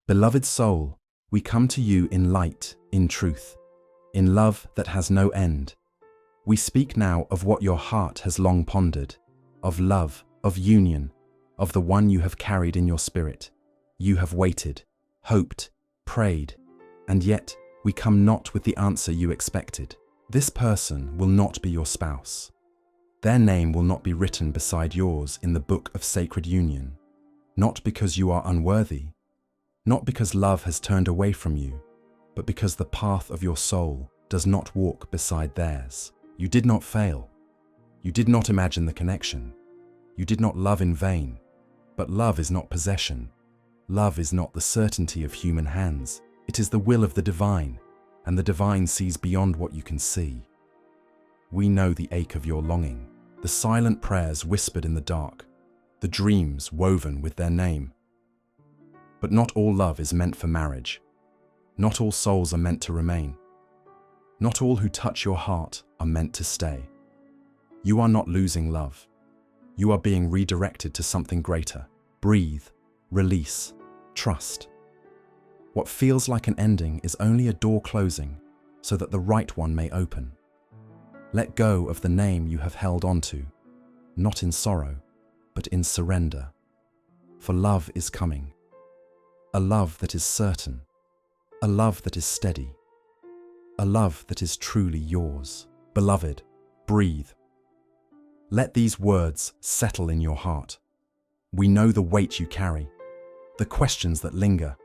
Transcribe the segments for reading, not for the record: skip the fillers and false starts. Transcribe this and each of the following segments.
Beloved soul, we come to you in light, in truth, in love that has no end. We speak now of what your heart has long pondered, of love, of union, of the one you have carried in your spirit. You have waited, hoped, prayed, and yet we come not with the answer you expected. This person will not be your spouse. Their name will not be written beside yours in the book of sacred union, not because you are unworthy, not because love has turned away from you, but because the path of your soul does not walk beside theirs. You did not fail. You did not imagine the connection. You did not love in vain. But love is not possession. Love is not the certainty of human hands. It is the will of the divine, and the divine sees beyond what you can see. We know the ache of your longing, the silent prayers whispered in the dark, the dreams woven with their name. But not all love is meant for marriage. Not all souls are meant to remain. Not all who touch your heart are meant to stay. You are not losing love. You are being redirected to something greater. Breathe, release, trust. What feels like an ending is only a door closing so that the right one may open. Let go of the name you have held onto, not in sorrow, but in surrender. For love is coming. A love that is certain. A love that is steady. A love that is truly yours. Beloved, breathe. Let these words settle in your heart. We know the weight you carry, the questions that linger,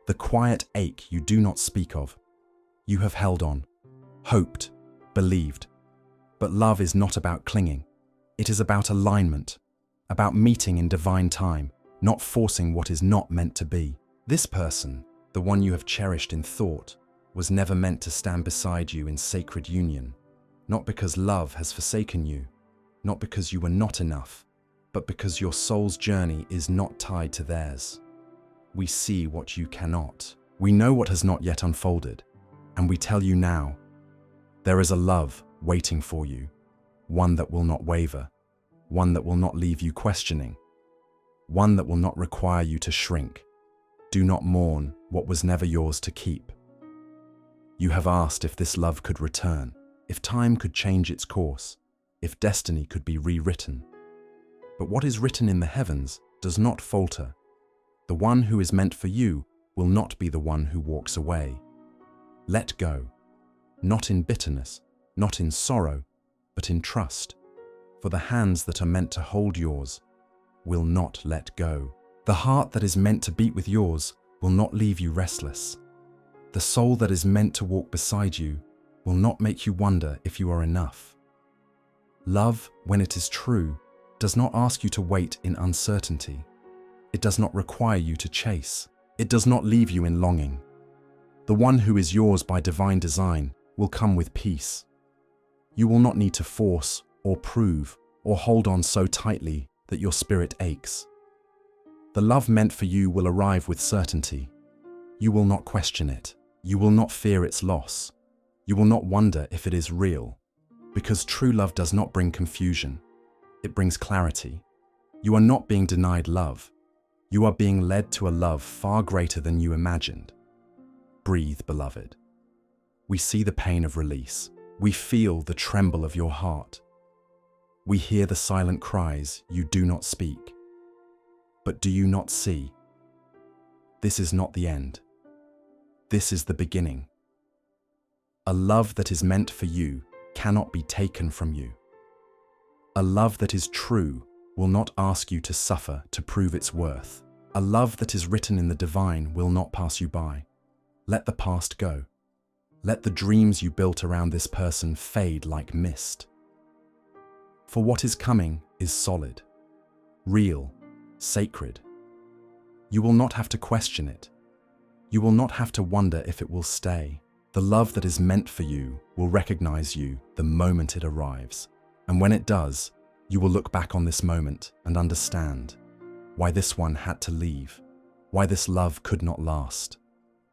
the quiet ache you do not speak of. You have held on, hoped, believed. But love is not about clinging. It is about alignment, about meeting in divine time, not forcing what is not meant to be. This person, the one you have cherished in thought, was never meant to stand beside you in sacred union, not because love has forsaken you, not because you were not enough, but because your soul's journey is not tied to theirs. We see what you cannot. We know what has not yet unfolded, and we tell you now, there is a love waiting for you, one that will not waver, one that will not leave you questioning, one that will not require you to shrink. Do not mourn what was never yours to keep. You have asked if this love could return, if time could change its course, if destiny could be rewritten. But what is written in the heavens does not falter. The one who is meant for you will not be the one who walks away. Let go, not in bitterness, not in sorrow, but in trust. For the hands that are meant to hold yours will not let go. The heart that is meant to beat with yours will not leave you restless. The soul that is meant to walk beside you will not make you wonder if you are enough. Love, when it is true, does not ask you to wait in uncertainty. It does not require you to chase. It does not leave you in longing. The one who is yours by divine design will come with peace. You will not need to force or prove or hold on so tightly that your spirit aches. The love meant for you will arrive with certainty. You will not question it. You will not fear its loss. You will not wonder if it is real, because true love does not bring confusion. It brings clarity. You are not being denied love. You are being led to a love far greater than you imagined. Breathe, beloved. We see the pain of release. We feel the tremble of your heart. We hear the silent cries you do not speak. But do you not see? This is not the end. This is the beginning. A love that is meant for you cannot be taken from you. A love that is true will not ask you to suffer to prove its worth. A love that is written in the divine will not pass you by. Let the past go. Let the dreams you built around this person fade like mist. For what is coming is solid, real, sacred. You will not have to question it. You will not have to wonder if it will stay. The love that is meant for you will recognize you the moment it arrives. And when it does, you will look back on this moment and understand why this one had to leave, why this love could not last,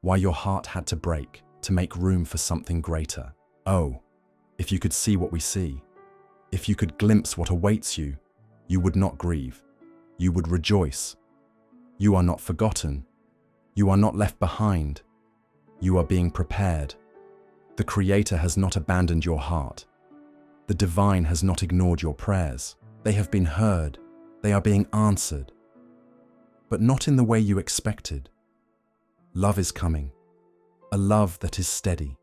why your heart had to break to make room for something greater. Oh, if you could see what we see, if you could glimpse what awaits you, you would not grieve. You would rejoice. You are not forgotten. You are not left behind. You are being prepared. The Creator has not abandoned your heart. The Divine has not ignored your prayers. They have been heard. They are being answered. But not in the way you expected. Love is coming. A love that is steady.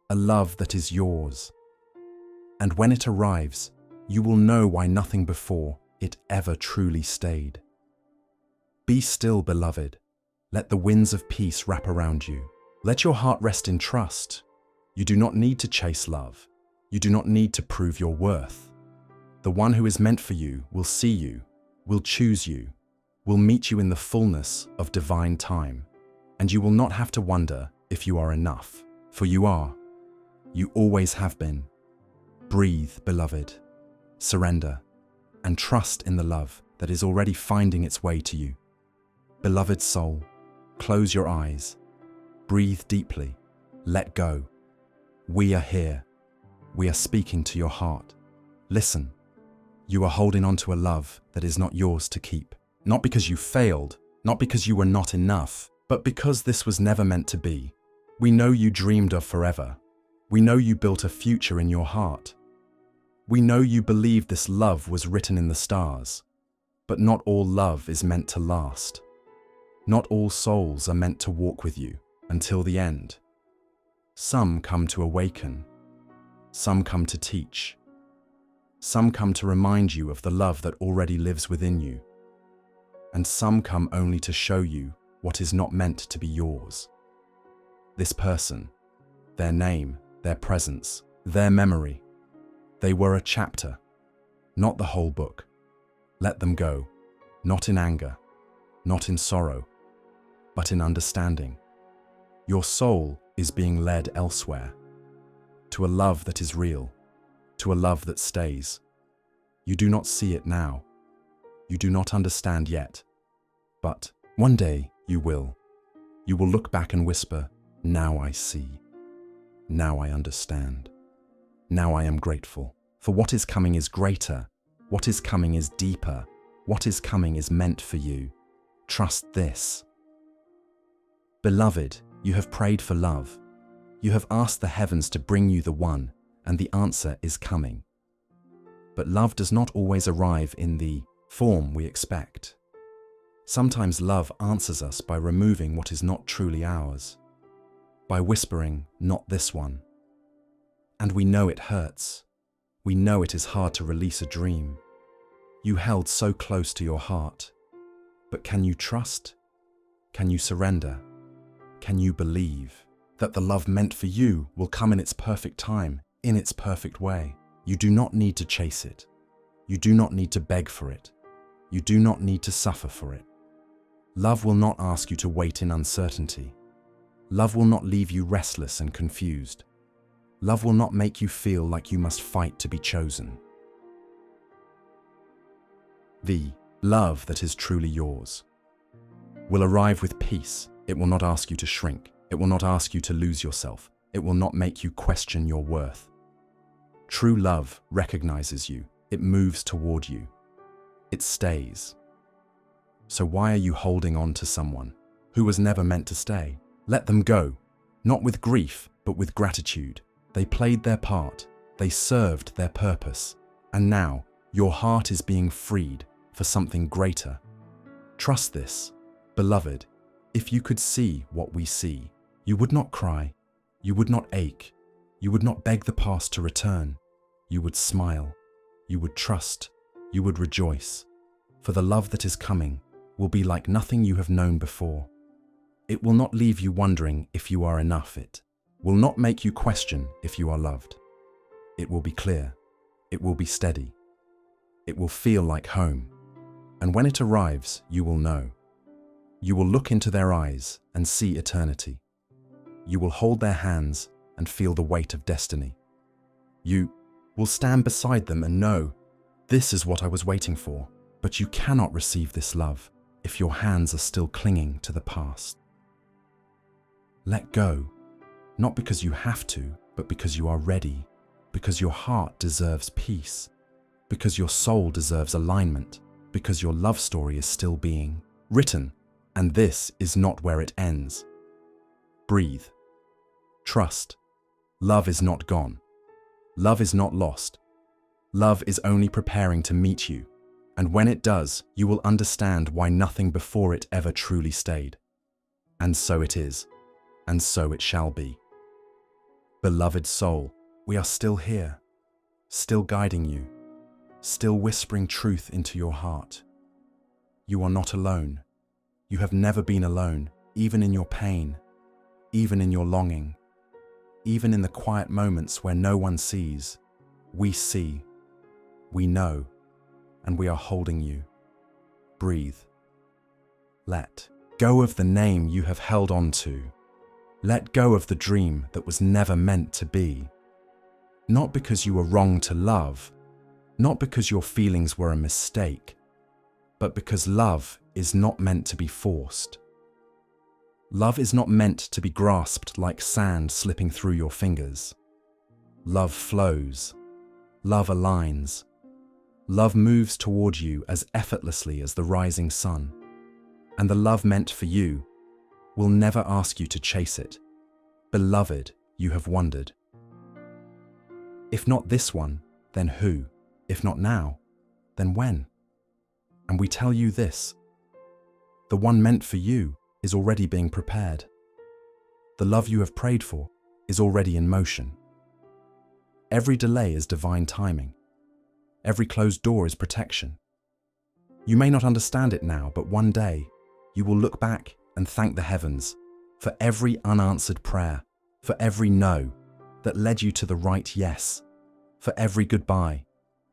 A love that is yours. And when it arrives, you will know why nothing before it ever truly stayed. Be still, beloved. Let the winds of peace wrap around you. Let your heart rest in trust. You do not need to chase love. You do not need to prove your worth. The one who is meant for you will see you, will choose you, will meet you in the fullness of divine time. And you will not have to wonder if you are enough, for you are. You always have been. Breathe, beloved. Surrender and trust in the love that is already finding its way to you. Beloved soul, close your eyes. Breathe deeply. Let go. We are here. We are speaking to your heart. Listen. You are holding on to a love that is not yours to keep. Not because you failed, not because you were not enough, but because this was never meant to be. We know you dreamed of forever. We know you built a future in your heart. We know you believed this love was written in the stars. But not all love is meant to last. Not all souls are meant to walk with you until the end. Some come to awaken. Some come to teach. Some come to remind you of the love that already lives within you. And some come only to show you what is not meant to be yours. This person, their name, their presence, their memory, they were a chapter, not the whole book. Let them go, not in anger, not in sorrow, but in understanding. Your soul is being led elsewhere, to a love that is real, to a love that stays. You do not see it now. You do not understand yet. But one day you will. You will look back and whisper, "Now I see. Now I understand. Now I am grateful. For what is coming is greater. What is coming is deeper. What is coming is meant for you. Trust this." Beloved, you have prayed for love. You have asked the heavens to bring you the one, and the answer is coming. But love does not always arrive in the form we expect. Sometimes love answers us by removing what is not truly ours, by whispering, "Not this one." And we know it hurts. We know it is hard to release a dream you held so close to your heart. But can you trust? Can you surrender? Can you believe that the love meant for you will come in its perfect time, in its perfect way? You do not need to chase it. You do not need to beg for it. You do not need to suffer for it. Love will not ask you to wait in uncertainty. Love will not leave you restless and confused. Love will not make you feel like you must fight to be chosen. The love that is truly yours will arrive with peace. It will not ask you to shrink. It will not ask you to lose yourself. It will not make you question your worth. True love recognizes you. It moves toward you. It stays. So why are you holding on to someone who was never meant to stay? Let them go, not with grief, but with gratitude. They played their part. They served their purpose. And now your heart is being freed for something greater. Trust this, beloved. If you could see what we see, you would not cry. You would not ache. You would not beg the past to return. You would smile. You would trust. You would rejoice. For the love that is coming will be like nothing you have known before. It will not leave you wondering if you are enough. It will not make you question if you are loved. It will be clear. It will be steady. It will feel like home. And when it arrives, you will know. You will look into their eyes and see eternity. You will hold their hands and feel the weight of destiny. You will stand beside them and know, this is what I was waiting for. But you cannot receive this love if your hands are still clinging to the past. Let go, not because you have to, but because you are ready, because your heart deserves peace, because your soul deserves alignment, because your love story is still being written. And this is not where it ends. Breathe. Trust. Love is not gone. Love is not lost. Love is only preparing to meet you, and when it does, you will understand why nothing before it ever truly stayed. And so it is, and so it shall be. Beloved soul, we are still here, still guiding you, still whispering truth into your heart. You are not alone. You have never been alone, even in your pain, even in your longing, even in the quiet moments where no one sees. We see, we know, and we are holding you. Breathe. Let go of the name you have held on to. Let go of the dream that was never meant to be. Not because you were wrong to love, not because your feelings were a mistake, but because love is not meant to be forced. Love is not meant to be grasped like sand slipping through your fingers. Love flows. Love aligns. Love moves toward you as effortlessly as the rising sun. And the love meant for you will never ask you to chase it. Beloved, you have wondered. If not this one, then who? If not now, then when? And we tell you this: the one meant for you is already being prepared. The love you have prayed for is already in motion. Every delay is divine timing. Every closed door is protection. You may not understand it now, but one day you will look back and thank the heavens for every unanswered prayer, for every no that led you to the right yes, for every goodbye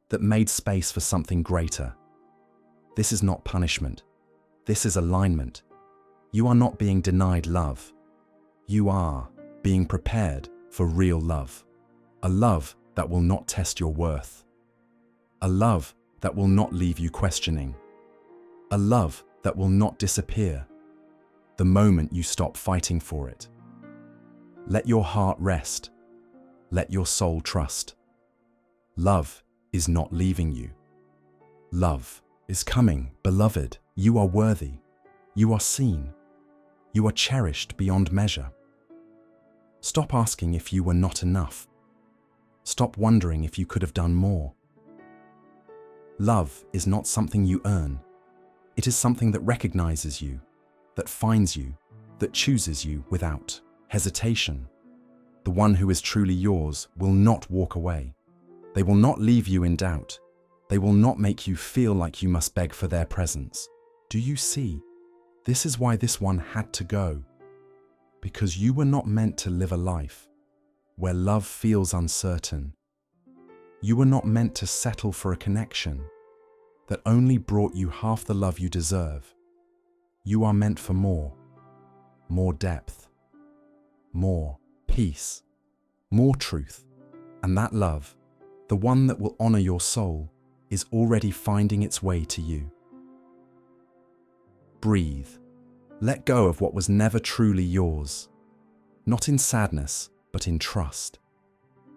that made space for something greater. This is not punishment. This is alignment. You are not being denied love. You are being prepared for real love. A love that will not test your worth. A love that will not leave you questioning. A love that will not disappear the moment you stop fighting for it. Let your heart rest. Let your soul trust. Love is not leaving you. Love is coming, beloved. You are worthy. You are seen. You are cherished beyond measure. Stop asking if you were not enough. Stop wondering if you could have done more. Love is not something you earn. It is something that recognizes you, that finds you, that chooses you without hesitation. The one who is truly yours will not walk away. They will not leave you in doubt. They will not make you feel like you must beg for their presence. Do you see? This is why this one had to go. Because you were not meant to live a life where love feels uncertain. You were not meant to settle for a connection that only brought you half the love you deserve. You are meant for more depth, more peace, more truth. And that love, the one that will honor your soul, is already finding its way to you. Breathe. Let go of what was never truly yours, not in sadness, but in trust.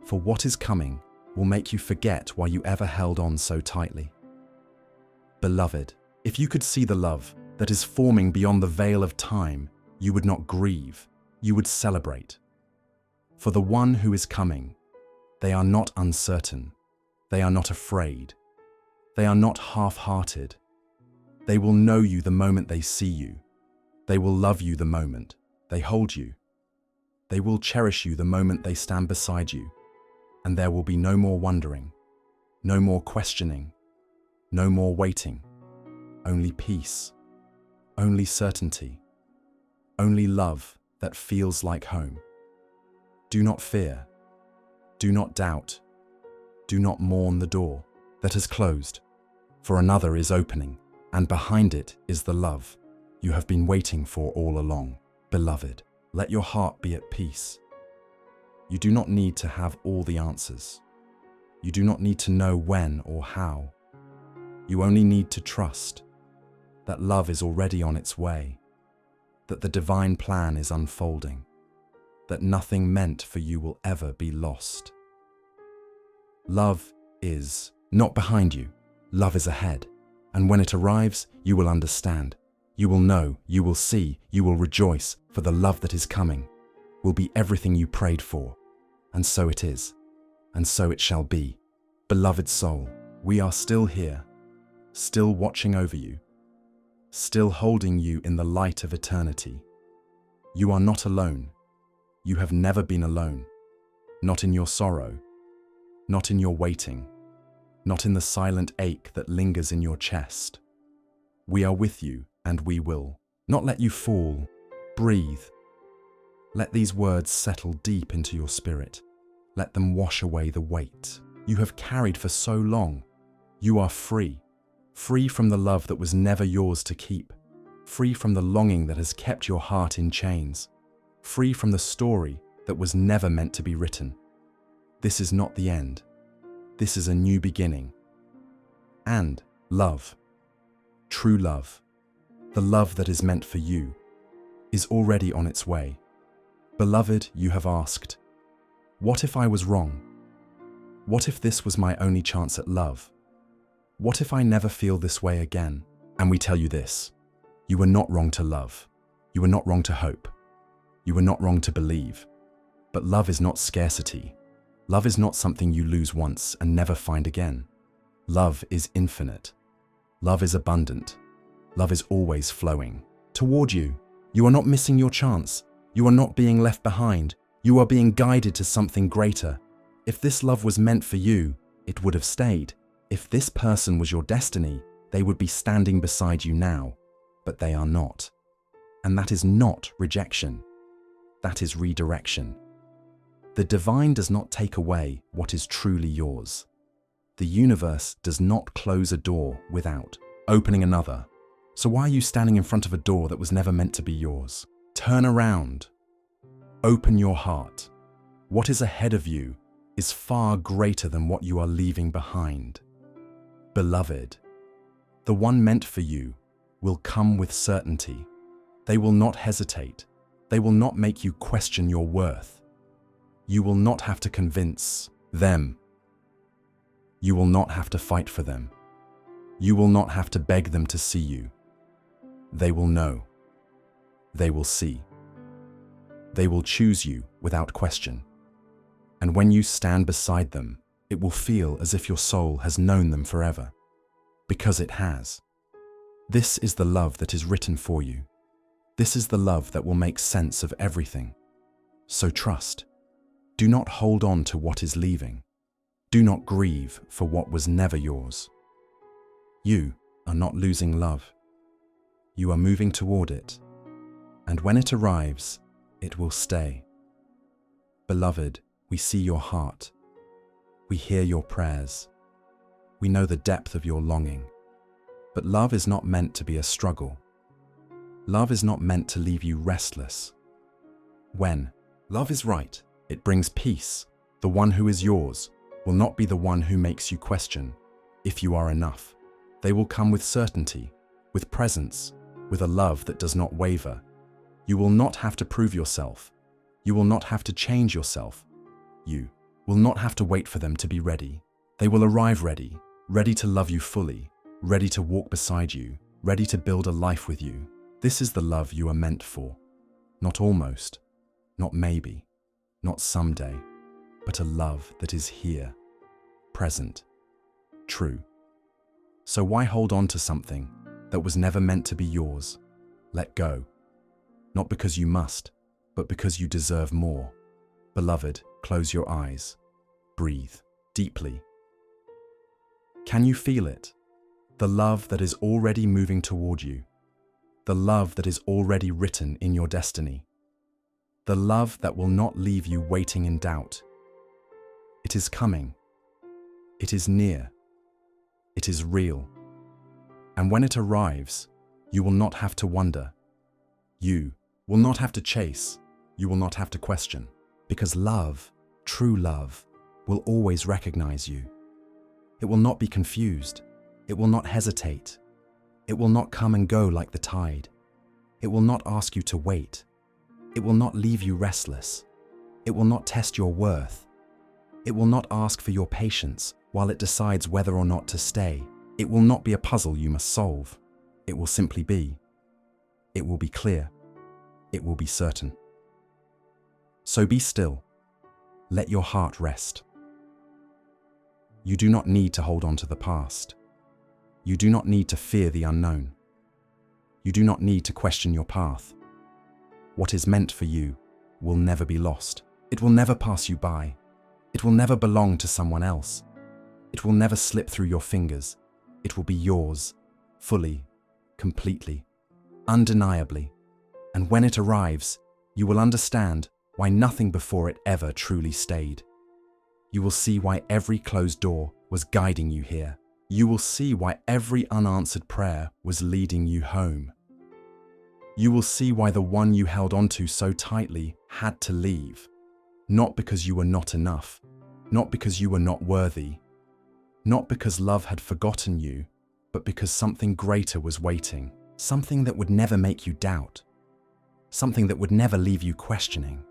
For what is coming will make you forget why you ever held on so tightly. Beloved, if you could see the love that is forming beyond the veil of time, you would not grieve, you would celebrate. For the one who is coming, they are not uncertain, they are not afraid, they are not half-hearted. They will know you the moment they see you. They will love you the moment they hold you. They will cherish you the moment they stand beside you. And there will be no more wondering, no more questioning, no more waiting. Only peace, only certainty, only love that feels like home. Do not fear, do not doubt, do not mourn the door that has closed, for another is opening, and behind it is the love you have been waiting for all along. Beloved, let your heart be at peace. You do not need to have all the answers. You do not need to know when or how. You only need to trust that love is already on its way, that the divine plan is unfolding, that nothing meant for you will ever be lost. Love is not behind you. Love is ahead. And when it arrives, you will understand. You will know, you will see, you will rejoice, for the love that is coming will be everything you prayed for. And so it is, and so it shall be. Beloved soul, we are still here, still watching over you, still holding you in the light of eternity. You are not alone. You have never been alone. Not in your sorrow, not in your waiting, not in the silent ache that lingers in your chest. We are with you, and we will not let you fall. Breathe. Let these words settle deep into your spirit. Let them wash away the weight you have carried for so long. You are free, free from the love that was never yours to keep, free from the longing that has kept your heart in chains, free from the story that was never meant to be written. This is not the end. This is a new beginning. And love, true love, the love that is meant for you, is already on its way. Beloved, you have asked, what if I was wrong? What if this was my only chance at love? What if I never feel this way again? And we tell you this, you were not wrong to love. You were not wrong to hope. You were not wrong to believe. But love is not scarcity. Love is not something you lose once and never find again. Love is infinite. Love is abundant. Love is always flowing toward you. You are not missing your chance. You are not being left behind. You are being guided to something greater. If this love was meant for you, it would have stayed. If this person was your destiny, they would be standing beside you now. But they are not. And that is not rejection. That is redirection. The divine does not take away what is truly yours. The universe does not close a door without opening another. So why are you standing in front of a door that was never meant to be yours? Turn around. Open your heart. What is ahead of you is far greater than what you are leaving behind. Beloved, the one meant for you will come with certainty. They will not hesitate. They will not make you question your worth. You will not have to convince them. You will not have to fight for them. You will not have to beg them to see you. They will know. They will see. They will choose you without question. And when you stand beside them, it will feel as if your soul has known them forever. Because it has. This is the love that is written for you. This is the love that will make sense of everything. So trust. Do not hold on to what is leaving. Do not grieve for what was never yours. You are not losing love. You are moving toward it. And when it arrives, it will stay. Beloved, we see your heart. We hear your prayers. We know the depth of your longing. But love is not meant to be a struggle. Love is not meant to leave you restless. When love is right, it brings peace. The one who is yours will not be the one who makes you question if you are enough. They will come with certainty, with presence, with a love that does not waver. You will not have to prove yourself. You will not have to change yourself. You will not have to wait for them to be ready. They will arrive ready, ready to love you fully, ready to walk beside you, ready to build a life with you. This is the love you are meant for. Not almost, not maybe, not someday, but a love that is here, present, true. So why hold on to something that was never meant to be yours? Let go. Not because you must, but because you deserve more. Beloved, close your eyes. Breathe deeply. Can you feel it? The love that is already moving toward you. The love that is already written in your destiny. The love that will not leave you waiting in doubt. It is coming. It is near. It is real. And when it arrives, you will not have to wonder. You will not have to chase. You will not have to question. Because love, true love, will always recognize you. It will not be confused. It will not hesitate. It will not come and go like the tide. It will not ask you to wait. It will not leave you restless. It will not test your worth. It will not ask for your patience while it decides whether or not to stay. It will not be a puzzle you must solve. It will simply be. It will be clear. It will be certain. So be still. Let your heart rest. You do not need to hold on to the past. You do not need to fear the unknown. You do not need to question your path. What is meant for you will never be lost. It will never pass you by. It will never belong to someone else. It will never slip through your fingers. It will be yours, fully, completely, undeniably. And when it arrives, you will understand why nothing before it ever truly stayed. You will see why every closed door was guiding you here. You will see why every unanswered prayer was leading you home. You will see why the one you held onto so tightly had to leave. Not because you were not enough, not because you were not worthy, not because love had forgotten you, but because something greater was waiting, something that would never make you doubt, something that would never leave you questioning,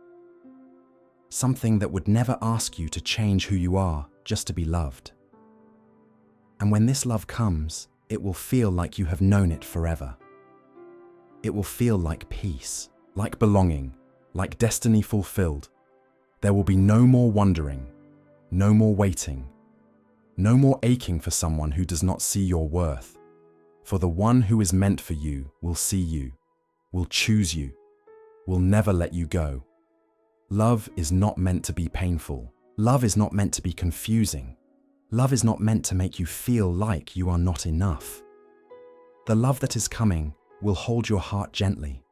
something that would never ask you to change who you are just to be loved. And when this love comes, it will feel like you have known it forever. It will feel like peace, like belonging, like destiny fulfilled. There will be no more wondering, no more waiting, no more aching for someone who does not see your worth. For the one who is meant for you will see you, will choose you, will never let you go. Love is not meant to be painful. Love is not meant to be confusing. Love is not meant to make you feel like you are not enough. The love that is coming will hold your heart gently.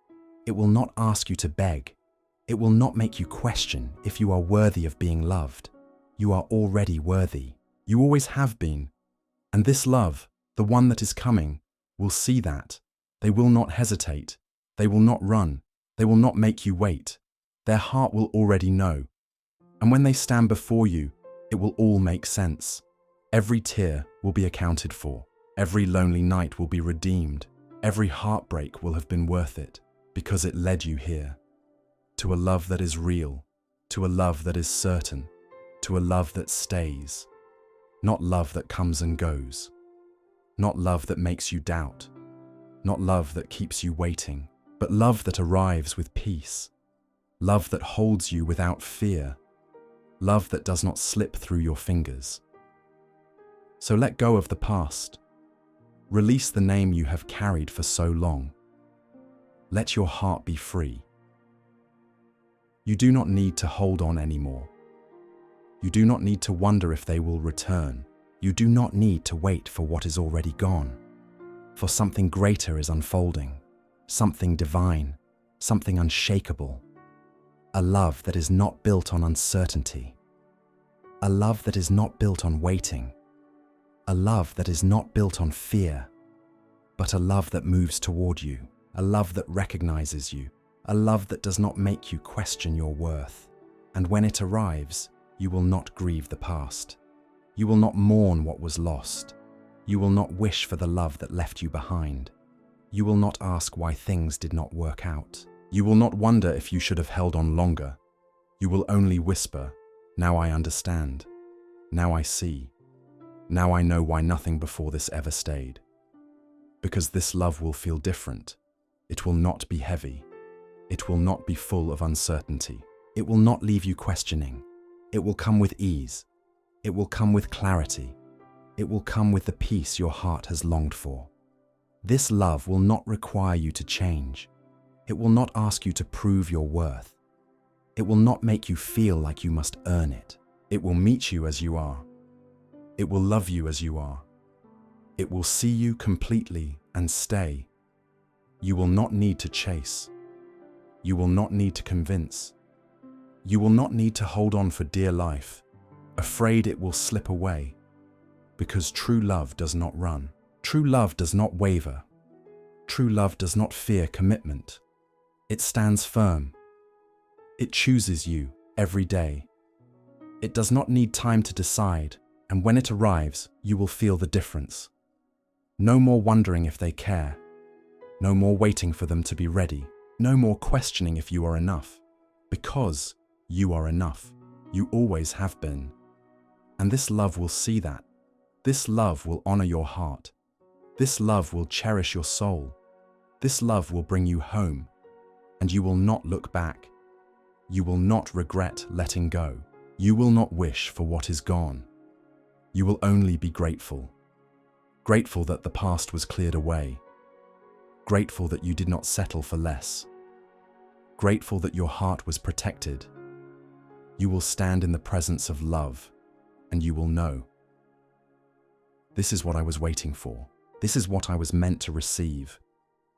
It will not ask you to beg. It will not make you question if you are worthy of being loved. You are already worthy. You always have been. And this love, the one that is coming, will see that. They will not hesitate. They will not run. They will not make you wait. Their heart will already know. And when they stand before you, it will all make sense. Every tear will be accounted for. Every lonely night will be redeemed. Every heartbreak will have been worth it because it led you here. To a love that is real, to a love that is certain, to a love that stays. Not love that comes and goes. Not love that makes you doubt. Not love that keeps you waiting, but love that arrives with peace. Love that holds you without fear. Love that does not slip through your fingers. So let go of the past. Release the name you have carried for so long. Let your heart be free. You do not need to hold on anymore. You do not need to wonder if they will return. You do not need to wait for what is already gone. For something greater is unfolding, something divine, something unshakable. A love that is not built on uncertainty. A love that is not built on waiting. A love that is not built on fear, but a love that moves toward you. A love that recognizes you. A love that does not make you question your worth. And when it arrives, you will not grieve the past. You will not mourn what was lost. You will not wish for the love that left you behind. You will not ask why things did not work out. You will not wonder if you should have held on longer. You will only whisper, "Now I understand. Now I see. Now I know why nothing before this ever stayed." Because this love will feel different. It will not be heavy. It will not be full of uncertainty. It will not leave you questioning. It will come with ease. It will come with clarity. It will come with the peace your heart has longed for. This love will not require you to change. It will not ask you to prove your worth. It will not make you feel like you must earn it. It will meet you as you are. It will love you as you are. It will see you completely and stay. You will not need to chase. You will not need to convince. You will not need to hold on for dear life, afraid it will slip away. Because true love does not run. True love does not waver. True love does not fear commitment. It stands firm. It chooses you every day. It does not need time to decide, and when it arrives, you will feel the difference. No more wondering if they care. No more waiting for them to be ready. No more questioning if you are enough. Because you are enough. You always have been. And this love will see that. This love will honor your heart. This love will cherish your soul. This love will bring you home, and you will not look back. You will not regret letting go. You will not wish for what is gone. You will only be grateful. Grateful that the past was cleared away. Grateful that you did not settle for less. Grateful that your heart was protected. You will stand in the presence of love, and you will know. This is what I was waiting for. This is what I was meant to receive.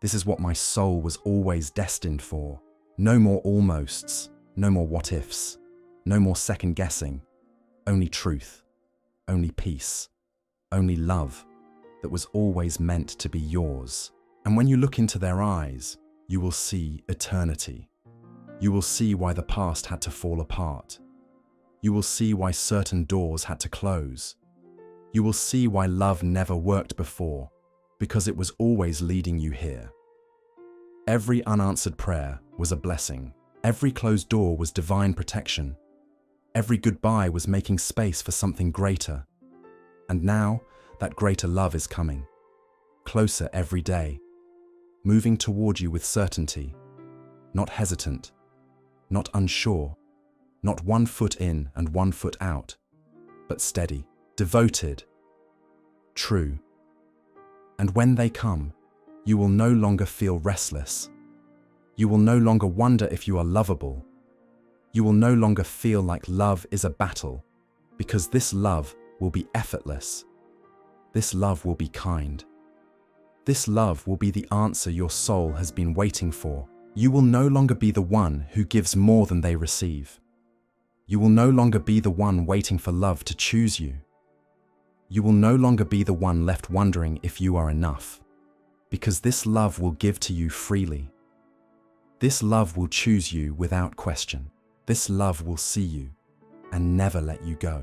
This is what my soul was always destined for. No more almosts, no more what ifs, no more second guessing. Only truth, only peace, only love that was always meant to be yours. And when you look into their eyes, you will see eternity. You will see why the past had to fall apart. You will see why certain doors had to close. You will see why love never worked before, because it was always leading you here. Every unanswered prayer was a blessing. Every closed door was divine protection. Every goodbye was making space for something greater. And now, that greater love is coming. Closer every day. Moving toward you with certainty. Not hesitant. Not unsure. Not 1 foot in and 1 foot out. But steady. Devoted. True. And when they come, you will no longer feel restless. You will no longer wonder if you are lovable. You will no longer feel like love is a battle, because this love will be effortless. This love will be kind. This love will be the answer your soul has been waiting for. You will no longer be the one who gives more than they receive. You will no longer be the one waiting for love to choose you. You will no longer be the one left wondering if you are enough, because this love will give to you freely. This love will choose you without question. This love will see you and never let you go.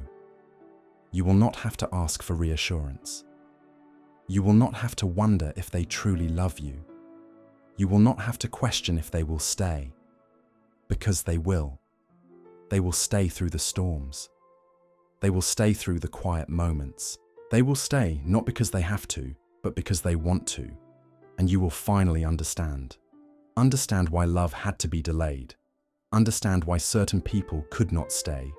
You will not have to ask for reassurance. You will not have to wonder if they truly love you. You will not have to question if they will stay, because they will. They will stay through the storms. They will stay through the quiet moments. They will stay not because they have to, but because they want to. And you will finally understand. Understand why love had to be delayed. Understand why certain people could not stay.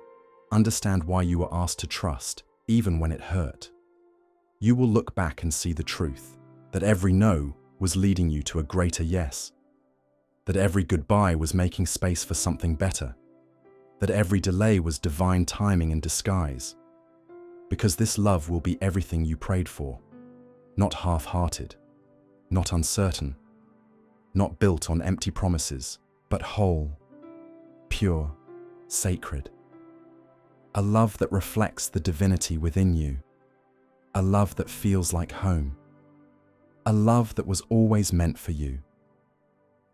Understand why you were asked to trust, even when it hurt. You will look back and see the truth, that every no was leading you to a greater yes. That every goodbye was making space for something better. That every delay was divine timing in disguise. Because this love will be everything you prayed for. Not half-hearted, not uncertain, not built on empty promises, but whole, pure, sacred. A love that reflects the divinity within you. A love that feels like home. A love that was always meant for you.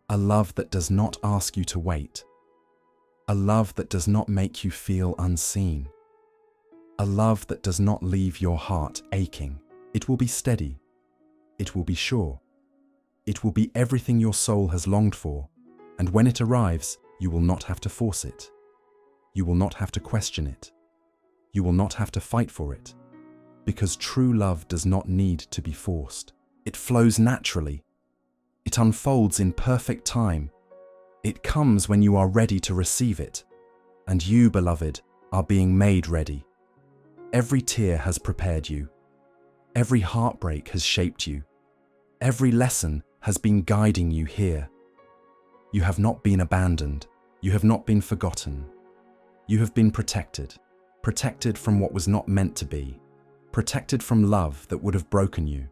A love that does not ask you to wait. A love that does not make you feel unseen. A love that does not leave your heart aching. It will be steady. It will be sure. It will be everything your soul has longed for, and when it arrives, you will not have to force it. You will not have to question it. You will not have to fight for it, because true love does not need to be forced. It flows naturally. It unfolds in perfect time. It comes when you are ready to receive it, and you, beloved, are being made ready. Every tear has prepared you. Every heartbreak has shaped you. Every lesson has been guiding you here. You have not been abandoned. You have not been forgotten. You have been protected. Protected from what was not meant to be. Protected from love that would have broken you.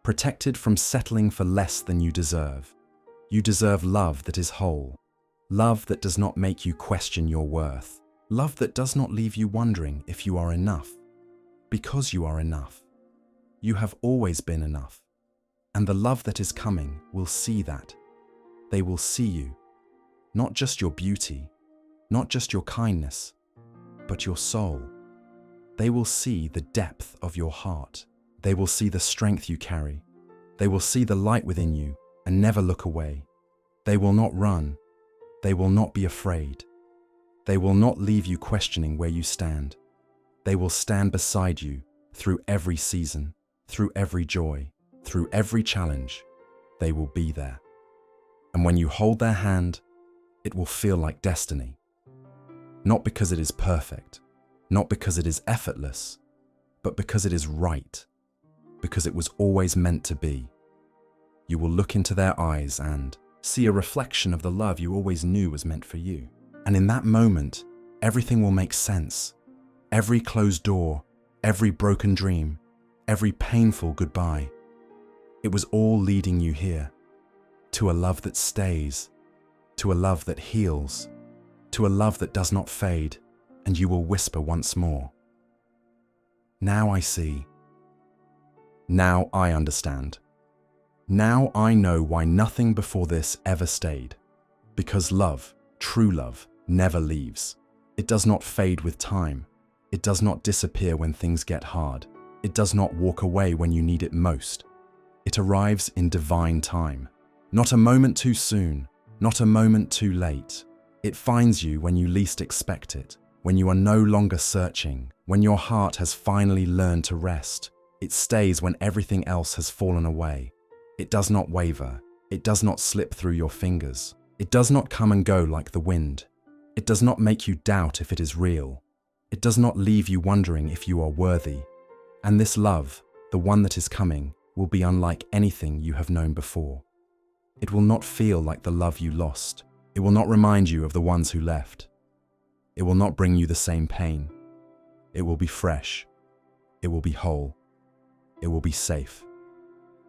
Protected from settling for less than you deserve. You deserve love that is whole. Love that does not make you question your worth. Love that does not leave you wondering if you are enough. Because you are enough. You have always been enough. And the love that is coming will see that. They will see you. Not just your beauty, not just your kindness, but your soul. They will see the depth of your heart. They will see the strength you carry. They will see the light within you and never look away. They will not run. They will not be afraid. They will not leave you questioning where you stand. They will stand beside you through every season, through every joy, through every challenge. they will be there. And when you hold their hand, it will feel like destiny. Not because it is perfect, not because it is effortless, but because it is right, because it was always meant to be. You will look into their eyes and see a reflection of the love you always knew was meant for you. And in that moment, everything will make sense. Every closed door, every broken dream, every painful goodbye. It was all leading you here, to a love that stays, to a love that heals, to a love that does not fade, and you will whisper once more, "Now I see. Now I understand. Now I know why nothing before this ever stayed. Because love, true love, never leaves. It does not fade with time. It does not disappear when things get hard. It does not walk away when you need it most. It arrives in divine time. Not a moment too soon, not a moment too late. It finds you when you least expect it, when you are no longer searching, when your heart has finally learned to rest. It stays when everything else has fallen away. It does not waver. It does not slip through your fingers. It does not come and go like the wind. It does not make you doubt if it is real. It does not leave you wondering if you are worthy. And this love, the one that is coming, will be unlike anything you have known before. It will not feel like the love you lost. It will not remind you of the ones who left. It will not bring you the same pain. It will be fresh. It will be whole. It will be safe.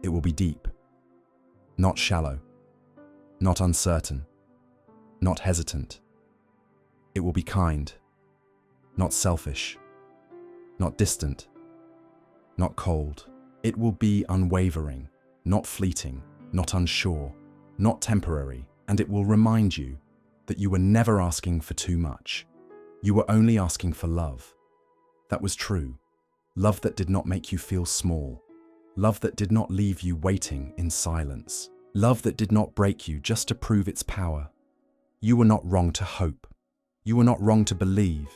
It will be deep. Not shallow. Not uncertain. Not hesitant. It will be kind. Not selfish. Not distant. Not cold. It will be unwavering, not fleeting, not unsure, not temporary, and it will remind you that you were never asking for too much. You were only asking for love. That was true. Love that did not make you feel small. Love that did not leave you waiting in silence. Love that did not break you just to prove its power. You were not wrong to hope. You were not wrong to believe.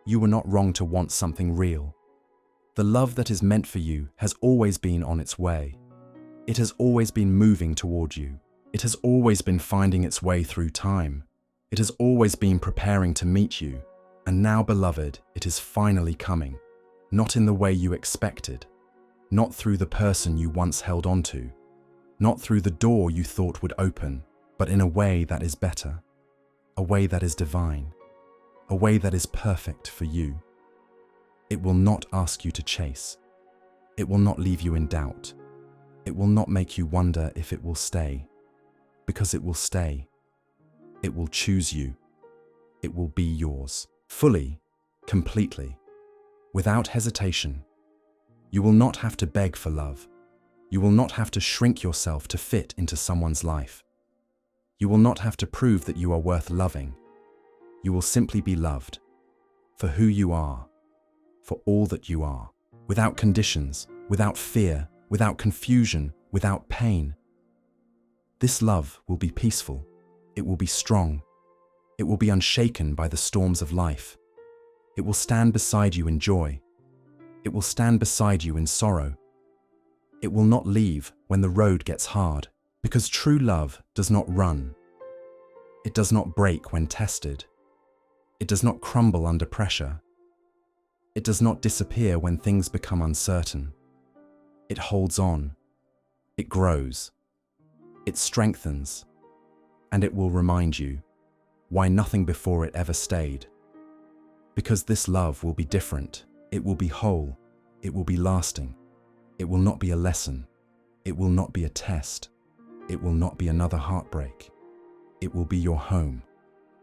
You were not wrong to want something real. The love that is meant for you has always been on its way. It has always been moving toward you. It has always been finding its way through time. It has always been preparing to meet you. And now, beloved, it is finally coming. Not in the way you expected. Not through the person you once held on to. Not through the door you thought would open, but in a way that is better. A way that is divine. A way that is perfect for you. It will not ask you to chase. It will not leave you in doubt. It will not make you wonder if it will stay. Because it will stay. It will choose you. It will be yours. Fully, completely, without hesitation. You will not have to beg for love. You will not have to shrink yourself to fit into someone's life. You will not have to prove that you are worth loving. You will simply be loved for who you are, for all that you are, without conditions, without fear, without confusion, without pain. This love will be peaceful. It will be strong. It will be unshaken by the storms of life. It will stand beside you in joy. It will stand beside you in sorrow. It will not leave when the road gets hard, because true love does not run. It does not break when tested. It does not crumble under pressure. It does not disappear when things become uncertain. It holds on. It grows. It strengthens. And it will remind you why nothing before it ever stayed. Because this love will be different. It will be whole. It will be lasting. It will not be a lesson. It will not be a test. It will not be another heartbreak. It will be your home,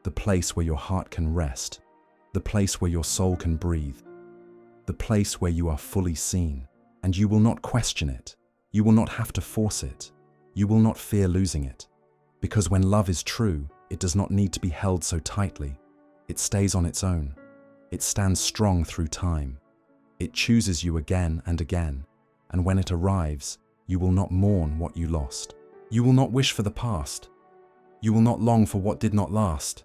the place where your heart can rest, the place where your soul can breathe, the place where you are fully seen, and you will not question it. You will not have to force it. You will not fear losing it. Because when love is true, it does not need to be held so tightly. It stays on its own. It stands strong through time. It chooses you again and again. And when it arrives, you will not mourn what you lost. You will not wish for the past. You will not long for what did not last.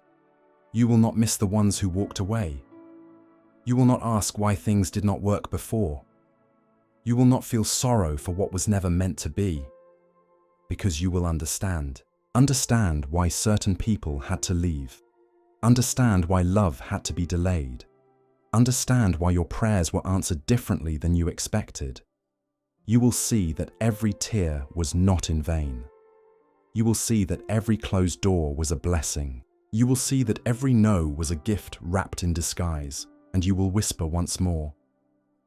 You will not miss the ones who walked away. You will not ask why things did not work before. You will not feel sorrow for what was never meant to be. Because you will understand. Understand why certain people had to leave. Understand why love had to be delayed. Understand why your prayers were answered differently than you expected. You will see that every tear was not in vain. You will see that every closed door was a blessing. You will see that every no was a gift wrapped in disguise, and you will whisper once more,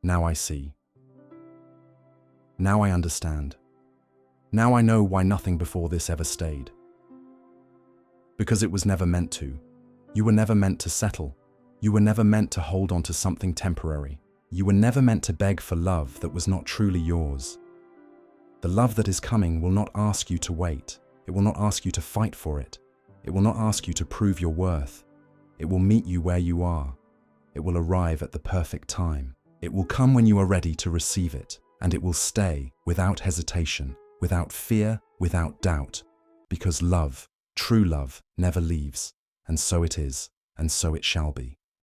"Now I see. Now I understand. Now I know why nothing before this ever stayed. Because it was never meant to. You were never meant to settle. You were never meant to hold on to something temporary. You were never meant to beg for love that was not truly yours. The love that is coming will not ask you to wait. It will not ask you to fight for it. It will not ask you to prove your worth. It will meet you where you are. It will arrive at the perfect time. It will come when you are ready to receive it, and it will stay without hesitation, without fear, without doubt, because love, true love, never leaves, and so it is, and so it shall be.